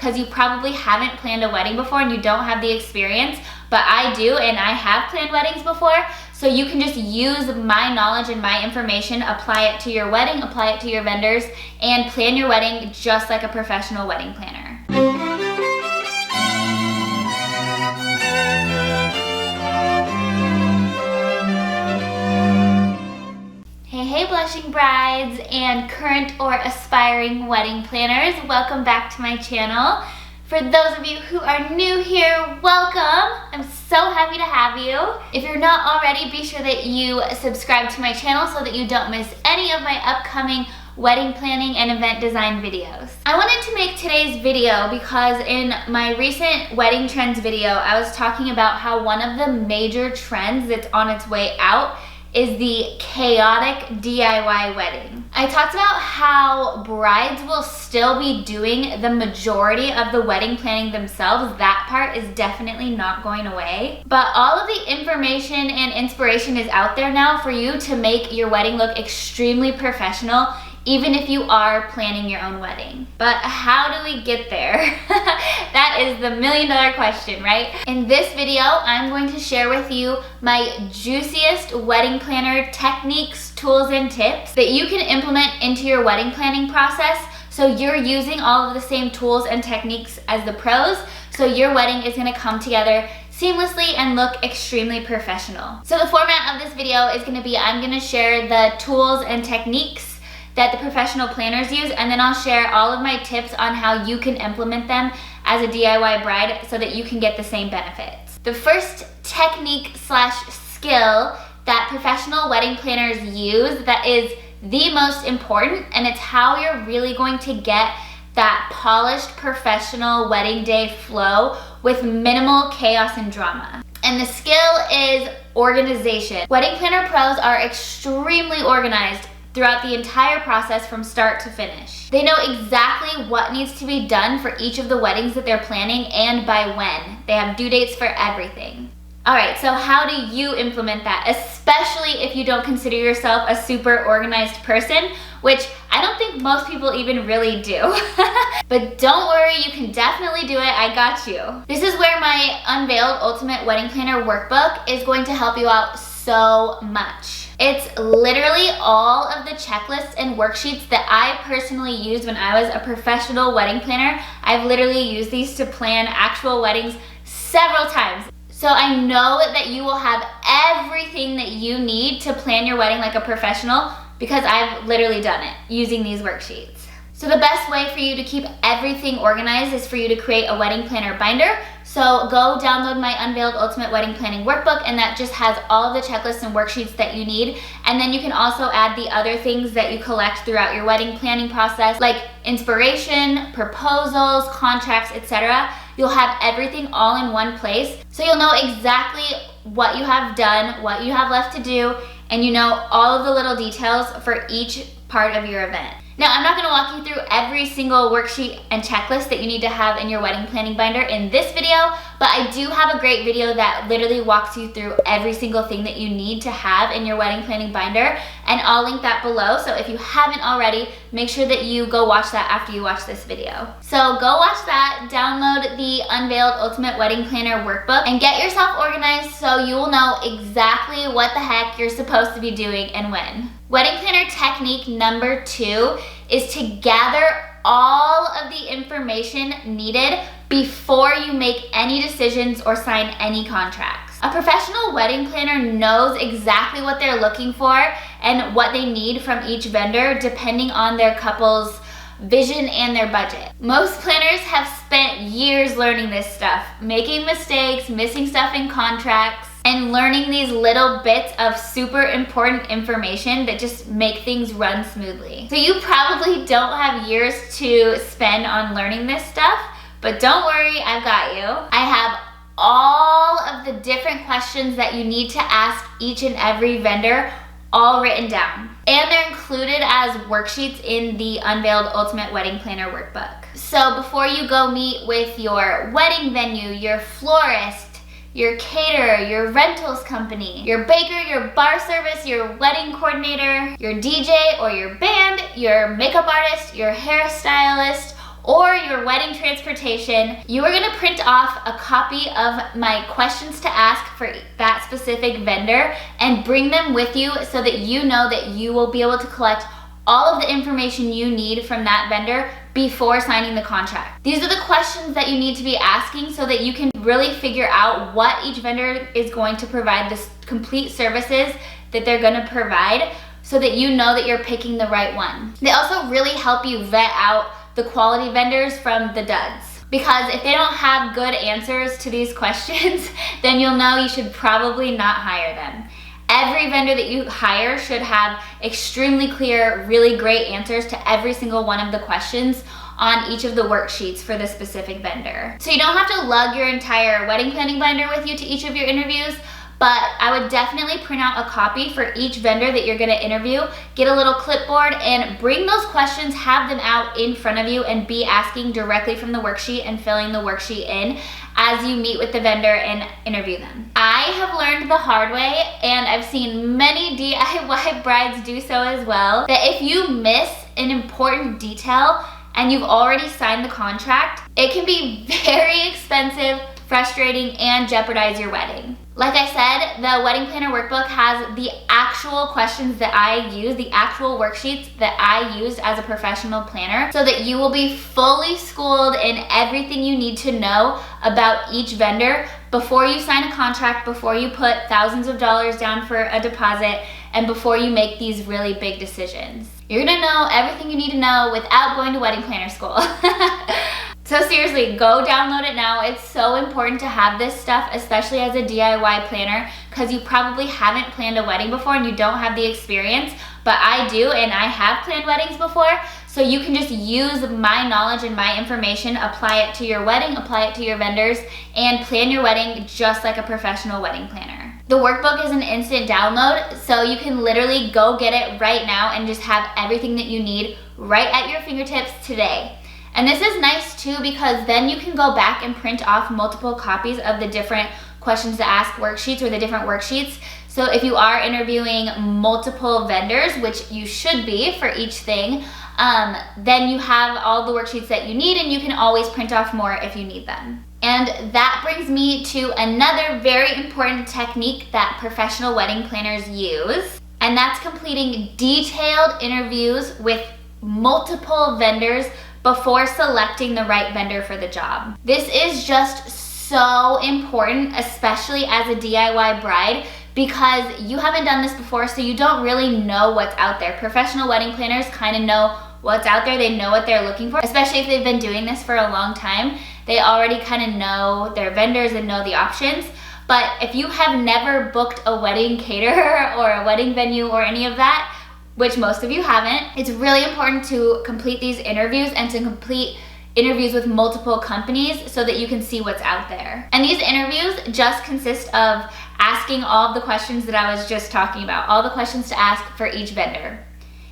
because you probably haven't planned a wedding before and you don't have the experience, but I do, and I have planned weddings before. So you can just use my knowledge and my information, apply it to your wedding, apply it to your vendors, and plan your wedding just like a professional wedding planner. Hey blushing brides and current or aspiring wedding planners, welcome back to my channel. For those of you who are new here, welcome. I'm so happy to have you. If you're not already, be sure that you subscribe to my channel so that you don't miss any of my upcoming wedding planning and event design videos. I wanted to make today's video because in my recent wedding trends video, I was talking about how one of the major trends that's on its way out is the chaotic DIY wedding. I talked about how brides will still be doing the majority of the wedding planning themselves. That part is definitely not going away. But all of the information and inspiration is out there now for you to make your wedding look extremely professional, even if you are planning your own wedding. But how do we get there? That is the million-dollar question, right? In this video, I'm going to share with you my juiciest wedding planner techniques, tools, and tips that you can implement into your wedding planning process so you're using all of the same tools and techniques as the pros, so your wedding is gonna come together seamlessly and look extremely professional. So the format of this video is gonna be, I'm gonna share the tools and techniques that the professional planners use, and then I'll share all of my tips on how you can implement them as a DIY bride so that you can get the same benefits. The first technique slash skill that professional wedding planners use that is the most important, and it's how you're really going to get that polished professional wedding day flow with minimal chaos and drama. And the skill is organization. Wedding planner pros are extremely organized throughout the entire process from start to finish. They know exactly what needs to be done for each of the weddings that they're planning and by when. They have due dates for everything. All right, so how do you implement that? Especially if you don't consider yourself a super organized person, which I don't think most people even really do. But don't worry, you can definitely do it. I got you. This is where my Unveiled Ultimate Wedding Planner Workbook is going to help you out so much. It's literally all of the checklists and worksheets that I personally used when I was a professional wedding planner. I've literally used these to plan actual weddings several times. So I know that you will have everything that you need to plan your wedding like a professional because I've literally done it using these worksheets. So the best way for you to keep everything organized is for you to create a wedding planner binder. So go download my Unveiled Ultimate Wedding Planning Workbook, and that just has all of the checklists and worksheets that you need. And then you can also add the other things that you collect throughout your wedding planning process, like inspiration, proposals, contracts, etc. You'll have everything all in one place, so you'll know exactly what you have done, what you have left to do, and you know all of the little details for each part of your event. Now, I'm not gonna walk you through every single worksheet and checklist that you need to have in your wedding planning binder in this video, but I do have a great video that literally walks you through every single thing that you need to have in your wedding planning binder, and I'll link that below. So if you haven't already, make sure that you go watch that after you watch this video. So go watch that, download the Unveiled Ultimate Wedding Planner Workbook, and get yourself organized so you will know exactly what the heck you're supposed to be doing and when. Wedding planner technique number 2 is to gather all of the information needed before you make any decisions or sign any contracts. A professional wedding planner knows exactly what they're looking for and what they need from each vendor depending on their couple's vision and their budget. Most planners have spent years learning this stuff, making mistakes, missing stuff in contracts, and learning these little bits of super important information that just make things run smoothly. So you probably don't have years to spend on learning this stuff, but don't worry, I've got you. I have all of the different questions that you need to ask each and every vendor all written down. And they're included as worksheets in the Unveiled Ultimate Wedding Planner Workbook. So before you go meet with your wedding venue, your florist, your caterer, your rentals company, your baker, your bar service, your wedding coordinator, your DJ or your band, your makeup artist, your hairstylist, or your wedding transportation, you are gonna print off a copy of my questions to ask for that specific vendor and bring them with you so that you know that you will be able to collect all of the information you need from that vendor before signing the contract. These are the questions that you need to be asking so that you can really figure out what each vendor is going to provide, the complete services that they're gonna provide, so that you know that you're picking the right one. They also really help you vet out the quality vendors from the duds. Because if they don't have good answers to these questions, then you'll know you should probably not hire them. Every vendor that you hire should have extremely clear, really great answers to every single one of the questions on each of the worksheets for the specific vendor. So you don't have to lug your entire wedding planning binder with you to each of your interviews, but I would definitely print out a copy for each vendor that you're gonna interview, get a little clipboard and bring those questions, have them out in front of you and be asking directly from the worksheet and filling the worksheet in as you meet with the vendor and interview them. I have learned the hard way, and I've seen many DIY brides do so as well, that if you miss an important detail and you've already signed the contract, it can be very expensive, frustrating, and jeopardize your wedding. Like I said, the Wedding Planner Workbook has the actual questions that I use, the actual worksheets that I used as a professional planner, so that you will be fully schooled in everything you need to know about each vendor before you sign a contract, before you put thousands of dollars down for a deposit, and before you make these really big decisions. You're gonna know everything you need to know without going to wedding planner school. So seriously, go download it now. It's so important to have this stuff, especially as a DIY planner, because you probably haven't planned a wedding before and you don't have the experience, but I do, and I have planned weddings before, so you can just use my knowledge and my information, apply it to your wedding, apply it to your vendors, and plan your wedding just like a professional wedding planner. The workbook is an instant download, so you can literally go get it right now and just have everything that you need right at your fingertips today. And this is nice too, because then you can go back and print off multiple copies of the different questions to ask worksheets or the different worksheets. So if you are interviewing multiple vendors, which you should be for each thing, then you have all the worksheets that you need and you can always print off more if you need them. And that brings me to another very important technique that professional wedding planners use, and that's completing detailed interviews with multiple vendors before selecting the right vendor for the job. This is just so important, especially as a DIY bride, because you haven't done this before, so you don't really know what's out there. Professional wedding planners kind of know what's out there. They know what they're looking for, especially if they've been doing this for a long time. They already kind of know their vendors and know the options. But if you have never booked a wedding caterer or a wedding venue or any of that, which most of you haven't, it's really important to complete these interviews and to complete interviews with multiple companies so that you can see what's out there. And these interviews just consist of asking all of the questions that I was just talking about, all the questions to ask for each vendor,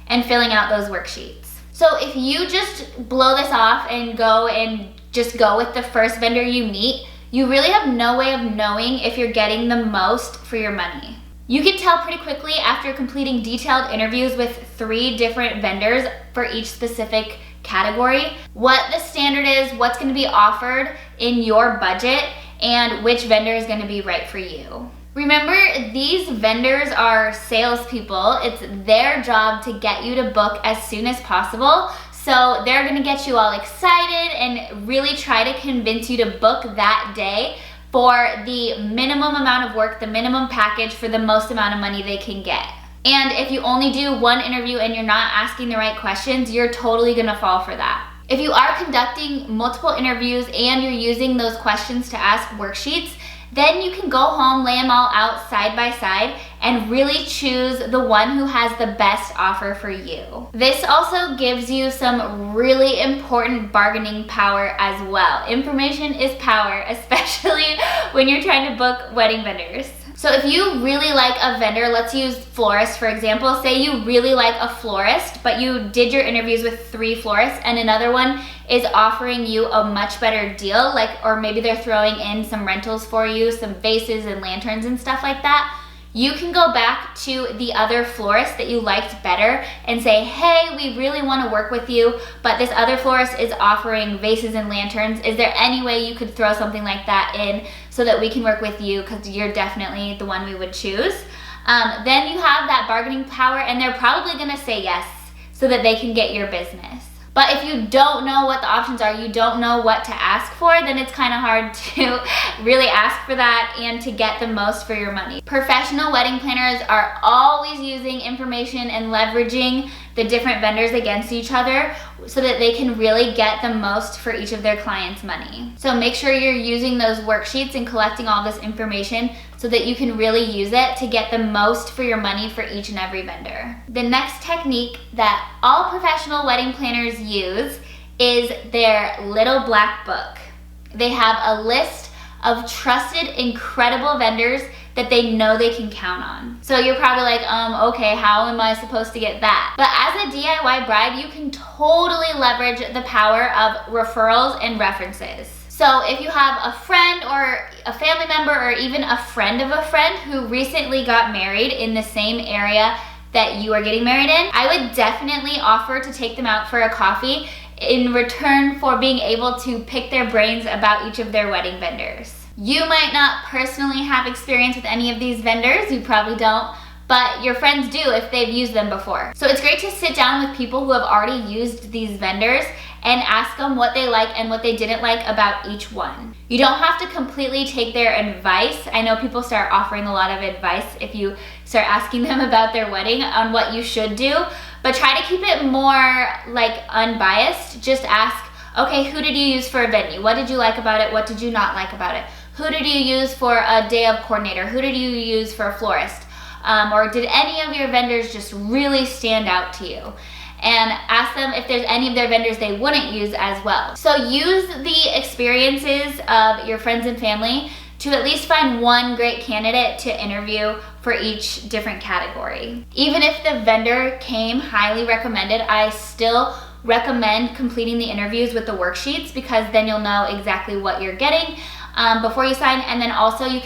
and filling out those worksheets. So if you just blow this off and just go with the first vendor you meet, you really have no way of knowing if you're getting the most for your money. You can tell pretty quickly after completing detailed interviews with 3 different vendors for each specific category what the standard is, what's going to be offered in your budget, and which vendor is going to be right for you. Remember, these vendors are salespeople. It's their job to get you to book as soon as possible. So they're going to get you all excited and really try to convince you to book that day for the minimum amount of work, the minimum package for the most amount of money they can get. And if you only do one interview and you're not asking the right questions, you're totally gonna fall for that. If you are conducting multiple interviews and you're using those questions to ask worksheets, then you can go home, lay them all out side by side, and really choose the one who has the best offer for you. This also gives you some really important bargaining power as well. Information is power, especially when you're trying to book wedding vendors. So if you really like a vendor, let's use florist for example. Say you really like a florist, but you did your interviews with 3 florists and another one is offering you a much better deal, or maybe they're throwing in some rentals for you, some vases and lanterns and stuff like that. you can go back to the other florist that you liked better and say, hey, we really want to work with you, but this other florist is offering vases and lanterns. Is there any way you could throw something like that in so that we can work with you, because you're definitely the one we would choose? Then you have that bargaining power, and they're probably going to say yes so that they can get your business. But if you don't know what the options are, you don't know what to ask for, then it's kind of hard to really ask for that and to get the most for your money. Professional wedding planners are always using information and leveraging the different vendors against each other so that they can really get the most for each of their clients' money. So make sure you're using those worksheets and collecting all this information so that you can really use it to get the most for your money for each and every vendor. The next technique that all professional wedding planners use is their little black book. They have a list of trusted, incredible vendors that they know they can count on. So you're probably like, okay, how am I supposed to get that? But as a DIY bride, you can totally leverage the power of referrals and references. So if you have a friend or a family member or even a friend of a friend who recently got married in the same area that you are getting married in, I would definitely offer to take them out for a coffee in return for being able to pick their brains about each of their wedding vendors. You might not personally have experience with any of these vendors, you probably don't, but your friends do if they've used them before. So it's great to sit down with people who have already used these vendors and ask them what they like and what they didn't like about each one. You don't have to completely take their advice. I know people start offering a lot of advice if you start asking them about their wedding on what you should do, but try to keep it more like unbiased. Just ask, okay, who did you use for a venue? What did you like about it? What did you not like about it? Who did you use for a day of coordinator? Who did you use for a florist? Or did any of your vendors just really stand out to you? And ask them if there's any of their vendors they wouldn't use as well. So use the experiences of your friends and family to at least find one great candidate to interview for each different category. Even if the vendor came highly recommended, I still recommend completing the interviews with the worksheets, because then you'll know exactly what you're getting before you sign. And then also you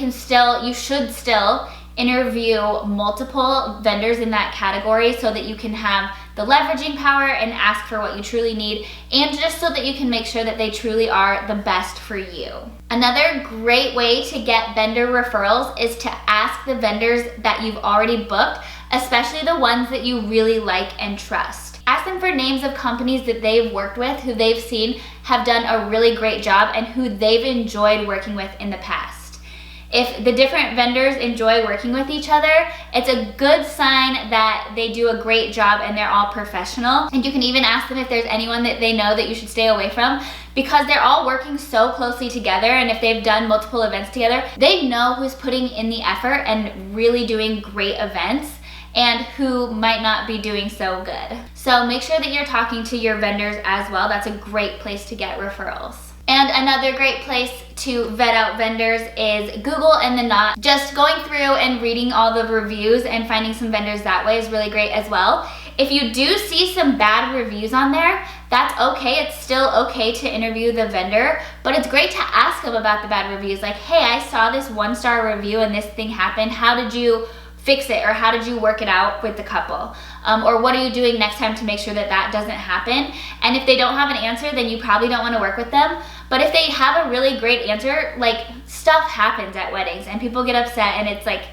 should still interview multiple vendors in that category so that you can have the leveraging power and ask for what you truly need, and just so that you can make sure that they truly are the best for you. Another great way to get vendor referrals is to ask the vendors that you've already booked, especially the ones that you really like and trust. Ask them for names of companies that they've worked with, who they've seen have done a really great job and who they've enjoyed working with in the past. If the different vendors enjoy working with each other, it's a good sign that they do a great job and they're all professional. And you can even ask them if there's anyone that they know that you should stay away from, because they're all working so closely together, and if they've done multiple events together, they know who's putting in the effort and really doing great events and who might not be doing so good. So make sure that you're talking to your vendors as well. That's a great place to get referrals. And another great place to vet out vendors is Google and the Knot. Just going through and reading all the reviews and finding some vendors that way is really great as well. If you do see some bad reviews on there, that's okay. It's still okay to interview the vendor, but it's great to ask them about the bad reviews. Like, hey, I saw this 1-star review and this thing happened. How did you fix it, or how did you work it out with the couple? Or what are you doing next time to make sure that that doesn't happen? And if they don't have an answer, then you probably don't want to work with them. But if they have a really great answer, like, stuff happens at weddings and people get upset, and it's like,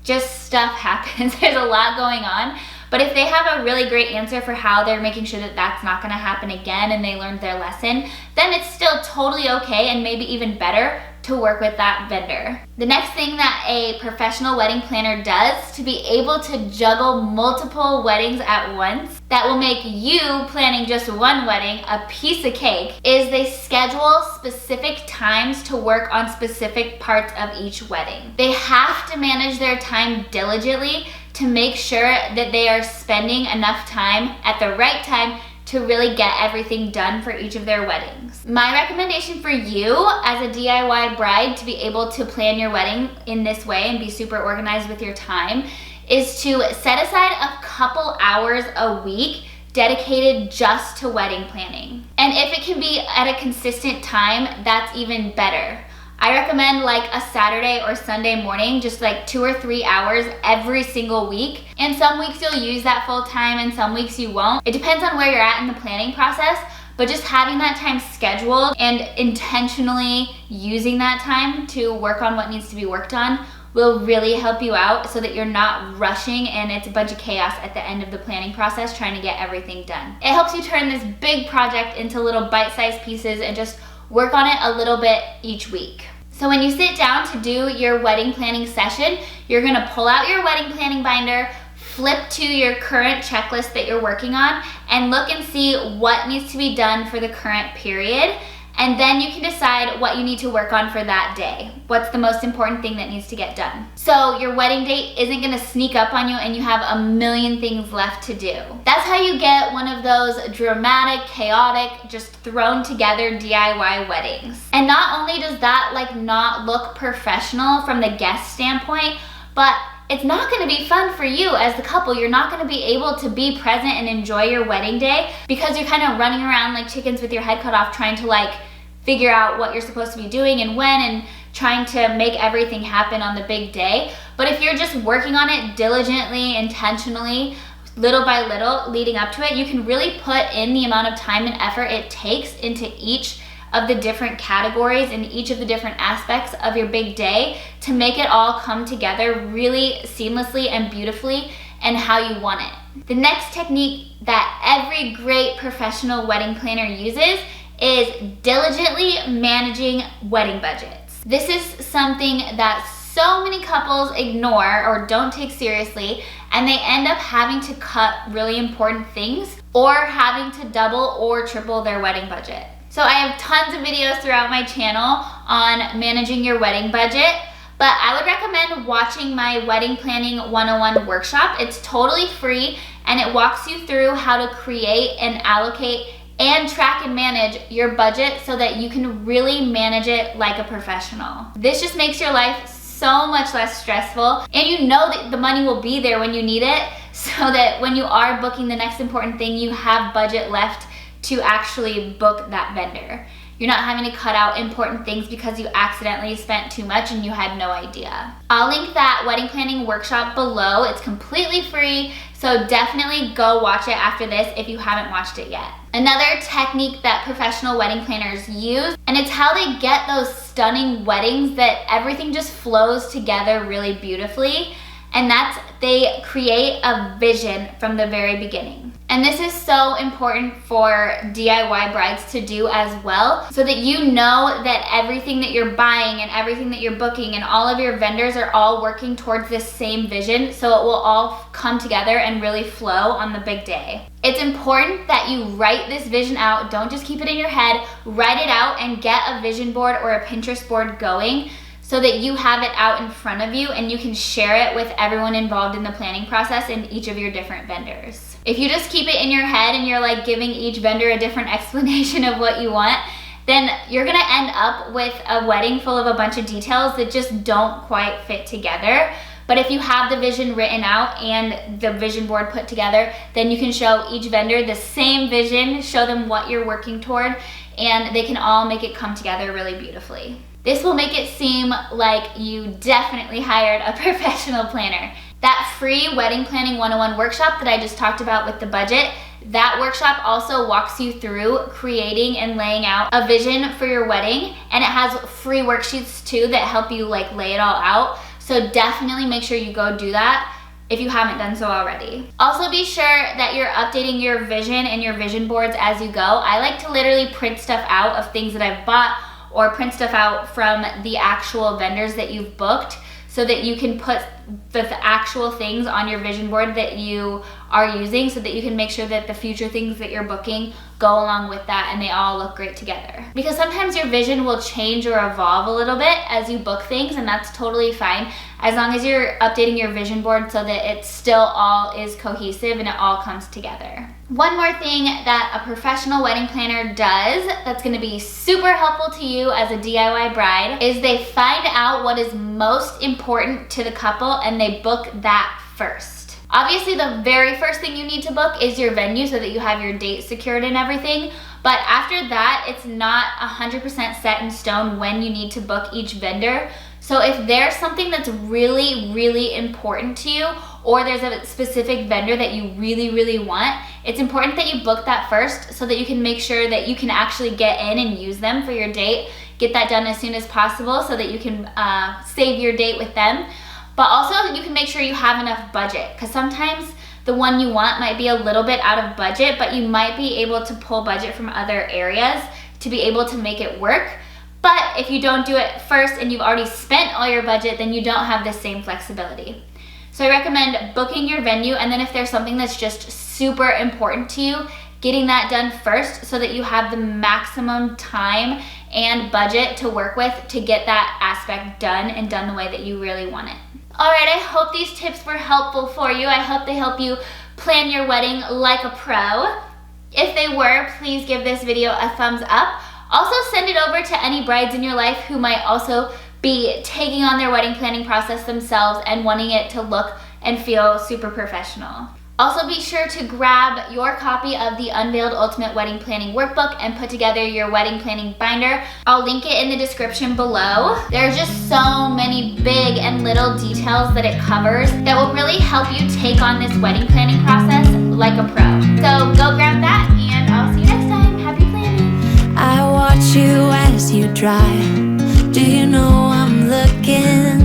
just stuff happens. There's a lot going on. But if they have a really great answer for how they're making sure that that's not going to happen again and they learned their lesson, then it's still totally okay, and maybe even better to work with that vendor. The next thing that a professional wedding planner does to be able to juggle multiple weddings at once that will make you planning just one wedding a piece of cake is they schedule specific times to work on specific parts of each wedding. They have to manage their time diligently to make sure that they are spending enough time at the right time to really get everything done for each of their weddings. My recommendation for you as a DIY bride to be able to plan your wedding in this way and be super organized with your time is to set aside a couple hours a week dedicated just to wedding planning. And if it can be at a consistent time, that's even better. I recommend like a Saturday or Sunday morning, just like 2 or 3 hours every single week. And some weeks you'll use that full time and some weeks you won't. It depends on where you're at in the planning process, but just having that time scheduled and intentionally using that time to work on what needs to be worked on will really help you out so that you're not rushing and it's a bunch of chaos at the end of the planning process trying to get everything done. It helps you turn this big project into little bite-sized pieces and just work on it a little bit each week. So when you sit down to do your wedding planning session, you're gonna pull out your wedding planning binder, flip to your current checklist that you're working on, and look and see what needs to be done for the current period. And then you can decide what you need to work on for that day. What's the most important thing that needs to get done? So your wedding date isn't gonna sneak up on you and you have a million things left to do. That's how you get one of those dramatic, chaotic, just thrown together DIY weddings. And not only does that like not look professional from the guest standpoint, but it's not gonna be fun for you as the couple. You're not gonna be able to be present and enjoy your wedding day because you're kind of running around like chickens with your head cut off trying to like figure out what you're supposed to be doing and when and trying to make everything happen on the big day. But if you're just working on it diligently, intentionally, little by little leading up to it, you can really put in the amount of time and effort it takes into each of the different categories and each of the different aspects of your big day to make it all come together really seamlessly and beautifully and how you want it. The next technique that every great professional wedding planner uses is diligently managing wedding budgets. This is something that so many couples ignore or don't take seriously, and they end up having to cut really important things or having to double or triple their wedding budget. So I have tons of videos throughout my channel on managing your wedding budget, but I would recommend watching my Wedding Planning 101 workshop. It's totally free and it walks you through how to create and allocate and track and manage your budget so that you can really manage it like a professional. This just makes your life so much less stressful, and you know that the money will be there when you need it so that when you are booking the next important thing, you have budget left to actually book that vendor. You're not having to cut out important things because you accidentally spent too much and you had no idea. I'll link that wedding planning workshop below. It's completely free, so definitely go watch it after this if you haven't watched it yet. Another technique that professional wedding planners use, and it's how they get those stunning weddings that everything just flows together really beautifully, and that's they create a vision from the very beginning. And this is so important for DIY brides to do as well, so that you know that everything that you're buying and everything that you're booking and all of your vendors are all working towards this same vision, so it will all come together and really flow on the big day. It's important that you write this vision out. Don't just keep it in your head. Write it out and get a vision board or a Pinterest board going so that you have it out in front of you and you can share it with everyone involved in the planning process and each of your different vendors. If you just keep it in your head and you're like giving each vendor a different explanation of what you want, then you're gonna end up with a wedding full of a bunch of details that just don't quite fit together. But if you have the vision written out and the vision board put together, then you can show each vendor the same vision, show them what you're working toward, and they can all make it come together really beautifully. This will make it seem like you definitely hired a professional planner. That free Wedding Planning 101 workshop that I just talked about with the budget, that workshop also walks you through creating and laying out a vision for your wedding, and it has free worksheets too that help you like lay it all out. So definitely make sure you go do that if you haven't done so already. Also be sure that you're updating your vision and your vision boards as you go. I like to literally print stuff out of things that I've bought or print stuff out from the actual vendors that you've booked so that you can put the actual things on your vision board that you are using so that you can make sure that the future things that you're booking go along with that and they all look great together. Because sometimes your vision will change or evolve a little bit as you book things, and that's totally fine as long as you're updating your vision board so that it still all is cohesive and it all comes together. One more thing that a professional wedding planner does that's gonna be super helpful to you as a DIY bride is they find out what is most important to the couple and they book that first. Obviously, the very first thing you need to book is your venue so that you have your date secured and everything, But after that, it's not 100% set in stone when you need to book each vendor. So if there's something that's really, really important to you, or there's a specific vendor that you really, really want, it's important that you book that first so that you can make sure that you can actually get in and use them for your date. Get that done as soon as possible so that you can save your date with them. But also you can make sure you have enough budget, because sometimes the one you want might be a little bit out of budget, but you might be able to pull budget from other areas to be able to make it work. But if you don't do it first and you've already spent all your budget, then you don't have the same flexibility. So I recommend booking your venue, and then if there's something that's just super important to you, getting that done first so that you have the maximum time and budget to work with to get that aspect done and done the way that you really want it. All right, I hope these tips were helpful for you. I hope they help you plan your wedding like a pro. If they were, please give this video a thumbs up. Also send it over to any brides in your life who might also be taking on their wedding planning process themselves and wanting it to look and feel super professional. Also be sure to grab your copy of the Unveiled Ultimate Wedding Planning Workbook and put together your wedding planning binder. I'll link it in the description below. There are just so many big and little details that it covers that will really help you take on this wedding planning process like a pro. So go grab that, and I'll see you next time. Happy planning. I watch you as you drive. Do you know I'm looking?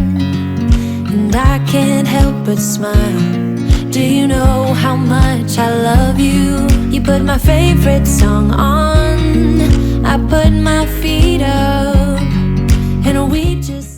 And I can't help but smile. Do you know how much I love you? You put my favorite song on, I put my feet up, and we just